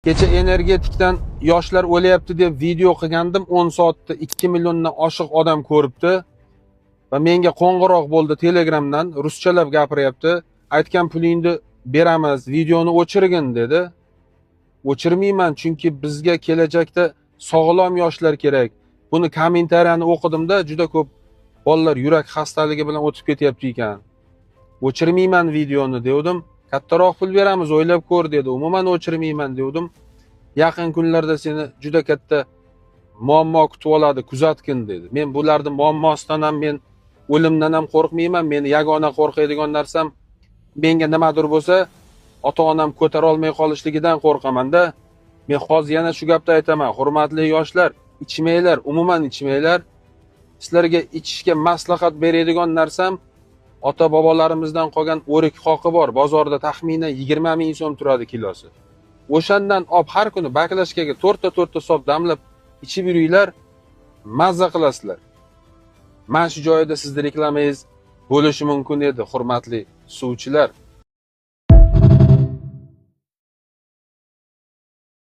Kecha energetikdan yoshlar o'lyapti deb video qilgandim. 10 soatda 2 milliondan oshiq odam ko'ribdi. Va menga qo'ng'iroq bo'ldi Telegramdan, ruschalab gapiryapti. Aytgan pulingni beramiz, videoni o'chirgin dedi. O'chirmayman, chunki bizga kelajakda sog'lom yoshlar kerak. Buni kommentariyani o'qidimda, juda ko'p bolalar yurak xastaligi bilan o'tib ketyapti ekan. O'chirmayman videoni dedim. Kattaroq pul beramiz, o'ylab ko'r dedi. Umuman o'chirmayman dedim. Yaqin kunlarda seni juda katta muammo kutib oladi, kuzatgin dedi. Men bularning muammosidan ham, men o'limdan ham qo'rqmayman. Meni yagona qo'rqadigan narsam menga nimadir bo'lsa, ota-onam ko'tara olmay qolishligidan qo'rqaman-da. Men hozir yana shu gapni aytaman. Hurmatli yoshlar, ichmanglar, umuman ichmanglar. Sizlarga ichishga maslahat beradigan narsam ota-bobolarimizdan qolgan o'rik qoqi bor. Bozorda taxminan 20 ming so'm turadi kilosi. O'shandan olib har kuni baklashkaga 4 ta so'p damlab ichib yuringlar, mazza qilasizlar. Mana shu joyda sizning reklamangiz bo'lishi mumkin edi, hurmatli suvchilar.